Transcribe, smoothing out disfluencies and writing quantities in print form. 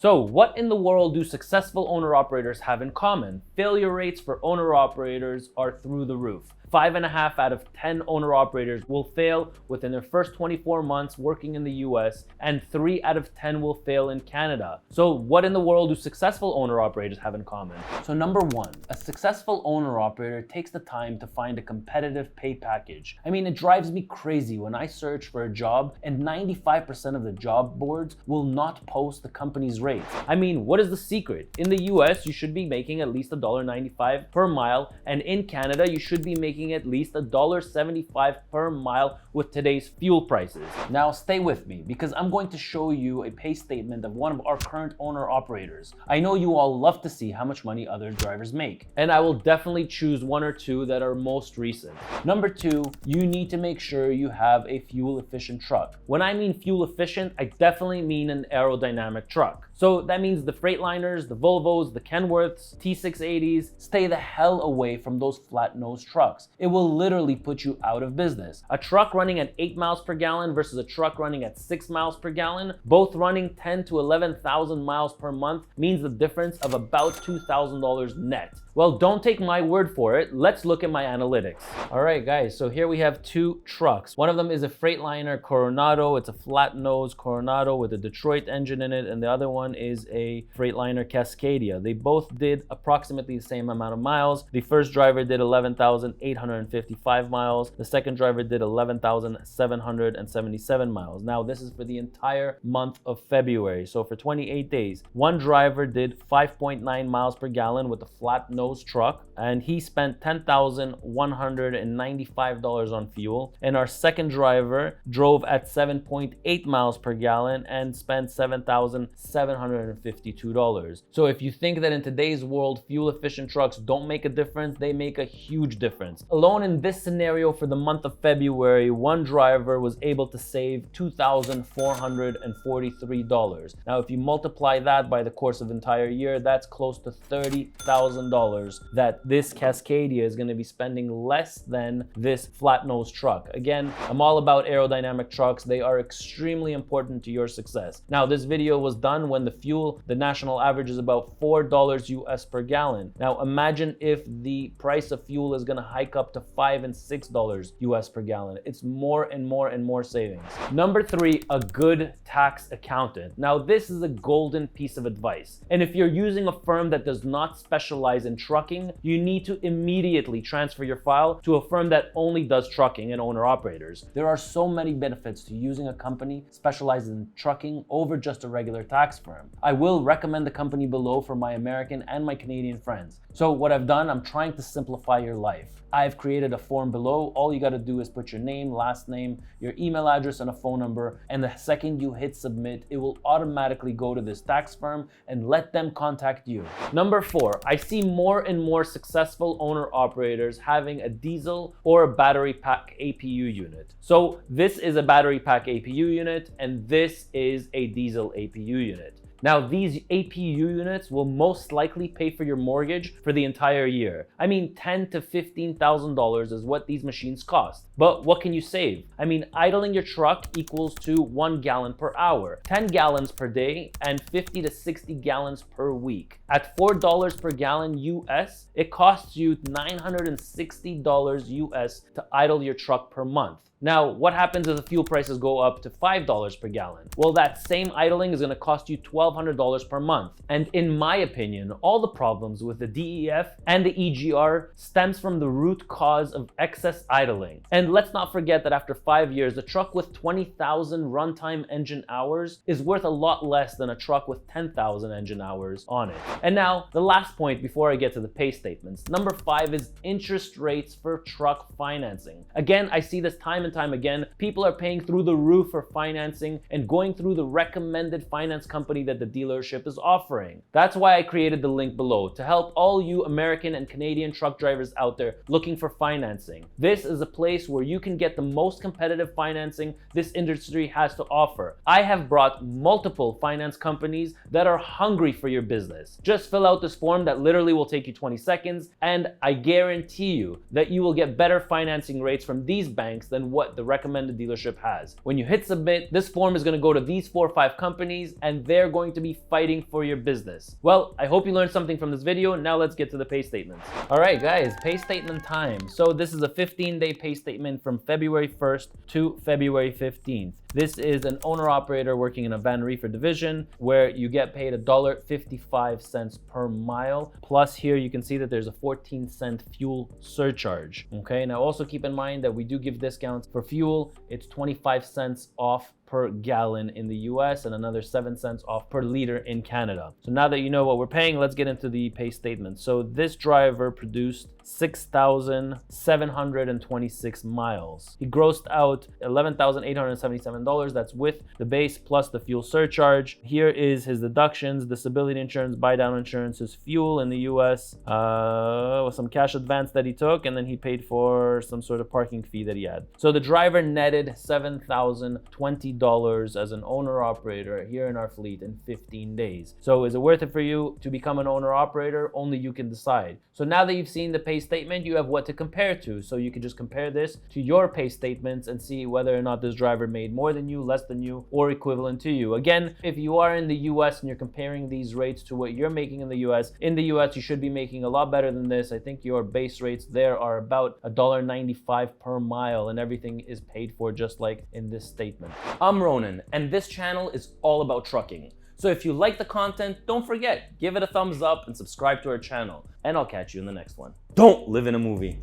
So what in the world do successful owner-operators have in common? Failure rates for owner-operators are through the roof. 5.5 out of 10 owner-operators will fail within their first 24 months working in the US, and 3 out of 10 will fail in Canada. So what in the world do successful owner-operators have in common? So number one, a successful owner-operator takes the time to find a competitive pay package. I mean, it drives me crazy when I search for a job and 95% of the job boards will not post the company's rates. I mean, what is the secret? In the US, you should be making at least $1.95 per mile, and in Canada, you should be making at least $1.75 per mile with today's fuel prices. Now stay with me because I'm going to show you a pay statement of one of our current owner operators. I know you all love to see how much money other drivers make, and I will definitely choose one or two that are most recent. Number two, you need to make sure you have a fuel efficient truck. When I mean fuel efficient, I definitely mean an aerodynamic truck. So that means the Freightliners, the Volvos, the Kenworths, T680s, stay the hell away from those flat nose trucks. It will literally put you out of business. A truck running at 8 miles per gallon versus a truck running at 6 miles per gallon, both running 10 to 11,000 miles per month, means the difference of about $2,000 net. Well, don't take my word for it. Let's look at my analytics. All right, guys, so here we have two trucks. One of them is a Freightliner Coronado. It's a flat nose Coronado with a Detroit engine in it, and the other one is a Freightliner Cascadia. They both did approximately the same amount of miles. The first driver did 11,855 miles. The second driver did 11,777 miles. Now, this is for the entire month of February. So for 28 days, one driver did 5.9 miles per gallon with a flat nose truck, and he spent $10,195 on fuel. And our second driver drove at 7.8 miles per gallon and spent $7,752. So if you think that in today's world, fuel efficient trucks don't make a difference, they make a huge difference. Alone in this scenario for the month of February, one driver was able to save $2,443. Now, if you multiply that by the course of the entire year, that's close to $30,000 that this Cascadia is going to be spending less than this flat nose truck. Again, I'm all about aerodynamic trucks. They are extremely important to your success. Now, this video was done when the national average is about $4 US per gallon. Now, imagine if the price of fuel is going to hike up to $5 and $6 US per gallon. It's more and more and more savings. Number three, a good tax accountant. Now, this is a golden piece of advice. And if you're using a firm that does not specialize in trucking, you need to immediately transfer your file to a firm that only does trucking and owner operators. There are so many benefits to using a company specialized in trucking over just a regular tax firm. I will recommend the company below for my American and my Canadian friends. So what I've done, I'm trying to simplify your life. I've created a form below. All you got to do is put your name, last name, your email address, and a phone number. And the second you hit submit, it will automatically go to this tax firm and let them contact you. Number four, I see more and more successful owner operators having a diesel or a battery pack APU unit. So this is a battery pack APU unit, and this is a diesel APU unit. Now, these APU units will most likely pay for your mortgage for the entire year. I mean, $10,000 to $15,000 is what these machines cost. But what can you save? I mean, idling your truck equals to 1 gallon per hour, 10 gallons per day, and 50 to 60 gallons per week. At $4 per gallon US, it costs you $960 US to idle your truck per month. Now, what happens if the fuel prices go up to $5 per gallon? Well, that same idling is going to cost you $1,200 per month. And in my opinion, all the problems with the DEF and the EGR stems from the root cause of excess idling. And let's not forget that after 5 years, a truck with 20,000 runtime engine hours is worth a lot less than a truck with 10,000 engine hours on it. And now, the last point before I get to the pay statements. Number 5 is interest rates for truck financing. Again, I see this time and time again. People are paying through the roof for financing and going through the recommended finance company that the dealership is offering. That's why I created the link below to help all you American and Canadian truck drivers out there looking for financing. This is a place where you can get the most competitive financing this industry has to offer. I have brought multiple finance companies that are hungry for your business. Just fill out this form that literally will take you 20 seconds, and I guarantee you that you will get better financing rates from these banks than what what the recommended dealership has. When you hit submit, this form is going to go to these 4 or 5 companies and they're going to be fighting for your business. Well, I hope you learned something from this video. Now let's get to the pay statements. All right, guys, pay statement time. So this is a 15-day pay statement from February 1st to February 15th. This is an owner-operator working in a van reefer division where you get paid $1.55 per mile. Plus here you can see that there's a 14-cent fuel surcharge. Okay, now also keep in mind that we do give discounts for fuel. It's 25 cents off per gallon in the US and another 7 cents off per liter in Canada. So now that you know what we're paying, let's get into the pay statement. So this driver produced 6,726 miles. He grossed out $11,877. That's with the base plus the fuel surcharge. Here is his deductions: disability insurance, buy down insurance, his fuel in the US, some cash advance that he took, and then he paid for some sort of parking fee that he had. So the driver netted $7,020 as an owner operator here in our fleet in 15 days. So is it worth it for you to become an owner operator? Only you can decide. So now that you've seen the pay statement, you have what to compare to. So you can just compare this to your pay statements and see whether or not this driver made more than you, less than you, or equivalent to you. Again, if you are in the US and you're comparing these rates to what you're making in the US you should be making a lot better than this. I think your base rates there are about $1.95 per mile and everything is paid for just like in this statement. I'm Ronen and this channel is all about trucking. So if you like the content, don't forget, give it a thumbs up and subscribe to our channel. And I'll catch you in the next one. Don't live in a movie.